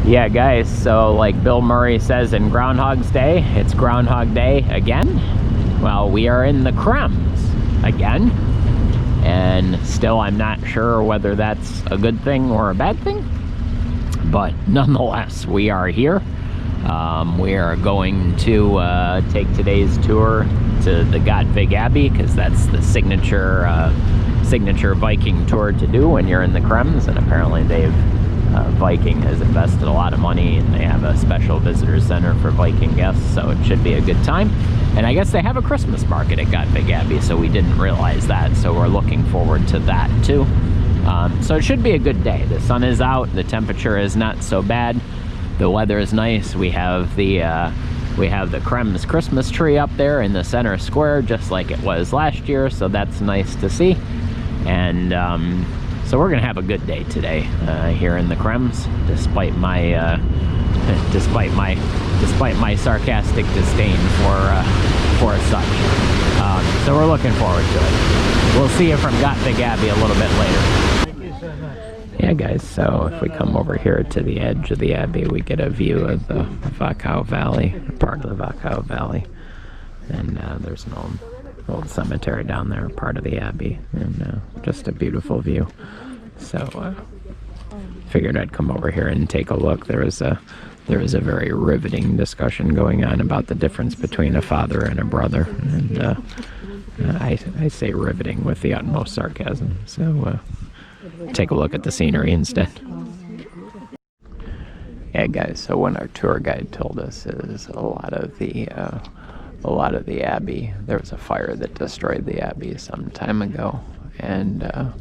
Yeah, guys, so like Bill Murray says in Groundhog's Day, it's Groundhog Day again. Well, we are in the Krems again, and still I'm not sure whether that's a good thing or a bad thing, but nonetheless, we are here. We are going to take today's tour to the Göttweig Abbey, because that's the signature Viking tour to do when you're in the Krems, and apparently Viking has invested a lot of money, and they have a special visitor center for Viking guests, so it should be a good time. And I guess they have a Christmas market at Göttweig Abbey, so we didn't realize that, so we're looking forward to that too. So it should be a good day. The sun is out, the temperature is not so bad, the weather is nice. We have the Krems Christmas tree up there in the center square, just like it was last year, so that's nice to see. And so we're gonna have a good day today here in the Krems, despite my sarcastic disdain for such. So we're looking forward to it. We'll see you from Göttweig Abbey a little bit later. Yeah, guys, so if we come over here to the edge of the Abbey, we get a view of the Wachau Valley, part of the Wachau Valley. And there's an old cemetery down there, part of the Abbey, and just a beautiful view. So figured I'd come over here and take a look. There was a very riveting discussion going on about the difference between a father and a brother, and I say riveting with the utmost sarcasm. So take a look at the scenery instead. Yeah, guys, so what our tour guide told us is a lot of the Abbey, there was a fire that destroyed the Abbey some time ago, and a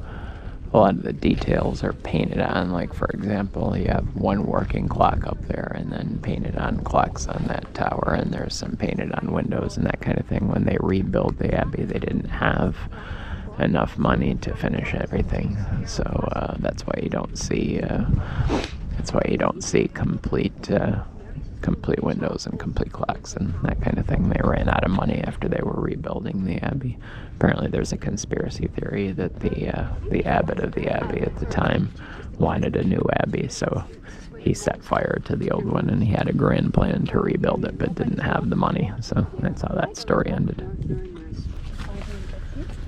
lot of the details are painted on. Like, for example, you have one working clock up there, and then painted on clocks on that tower, and there's some painted on windows and that kind of thing. When they rebuilt the Abbey, they didn't have enough money to finish everything, so that's why you don't see complete windows and complete clocks and that kind of thing. They ran out of money after they were rebuilding the Abbey. Apparently there's a conspiracy theory that the abbot of the Abbey at the time wanted a new Abbey, so he set fire to the old one, and he had a grand plan to rebuild it but didn't have the money. So that's how that story ended.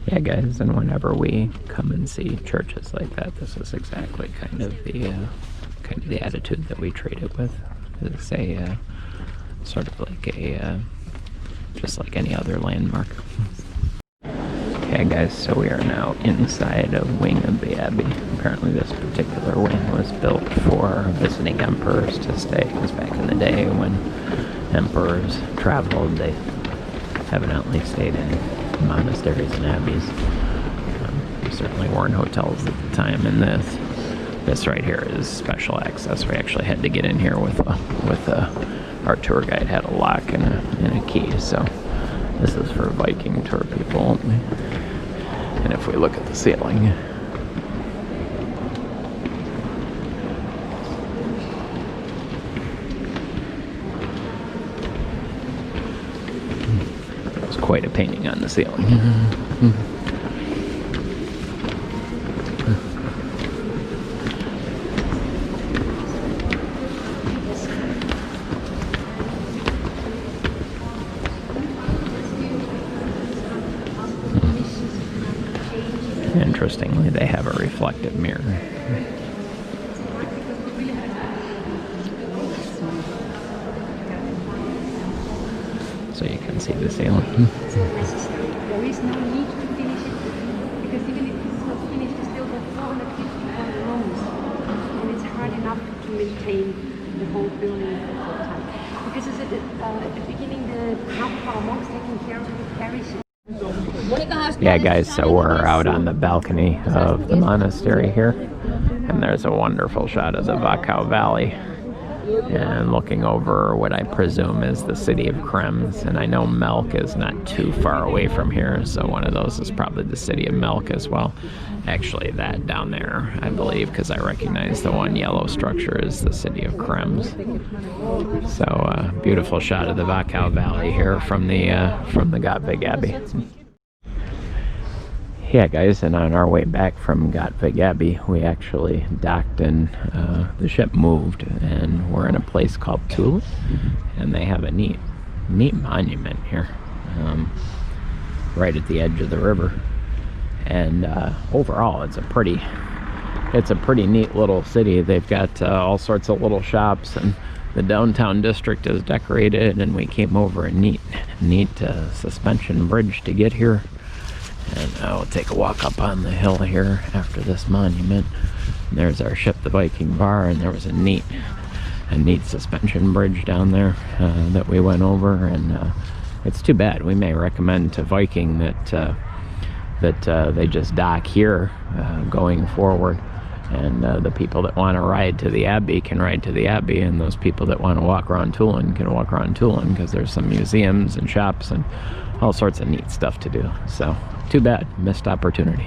Yeah, guys, and whenever we come and see churches like that, this is exactly kind of the attitude that we treat it with. It's a sort of like just like any other landmark. Okay, guys, so we are now inside a wing of the Abbey. Apparently this particular wing was built for visiting emperors to stay, because back in the day when emperors traveled, they evidently stayed in monasteries and abbeys. There certainly weren't hotels at the time, and this right here is special access. We actually had to get in here with our tour guide had a lock and a key, so this is for Viking tour people only. And if we look at the ceiling, there's quite a painting on the ceiling. Interestingly, they have a reflective mirror. So you can see the ceiling. There is no need to finish it, because even if it's not finished, you still have 450 rooms, and it's hard enough to maintain the whole building at the whole time. Because at the beginning, half of our monks taking care of the parish. Yeah, guys, so we're out on the balcony of the monastery here, and there's a wonderful shot of the Wachau Valley, and looking over what I presume is the city of Krems. And I know Melk is not too far away from here, so one of those is probably the city of Melk as well. Actually, that down there, I believe, because I recognize the one yellow structure, is the city of Krems. So beautiful shot of the Wachau Valley here from the Göttweig Abbey. Yeah, guys, and on our way back from Göttweig Abbey, we actually docked and the ship moved, and we're in a place called Tulln, and they have a neat monument here, right at the edge of the river. And overall, it's a pretty neat little city. They've got all sorts of little shops, and the downtown district is decorated. And we came over a neat suspension bridge to get here. And we'll take a walk up on the hill here after this monument. And there's our ship, the Viking Bar, and there was a neat suspension bridge down there that we went over. And it's too bad. We may recommend to Viking that they just dock here going forward, and the people that want to ride to the Abbey can ride to the Abbey, and those people that want to walk around Tulln can walk around Tulln, because there's some museums and shops and all sorts of neat stuff to do. So too bad, missed opportunity.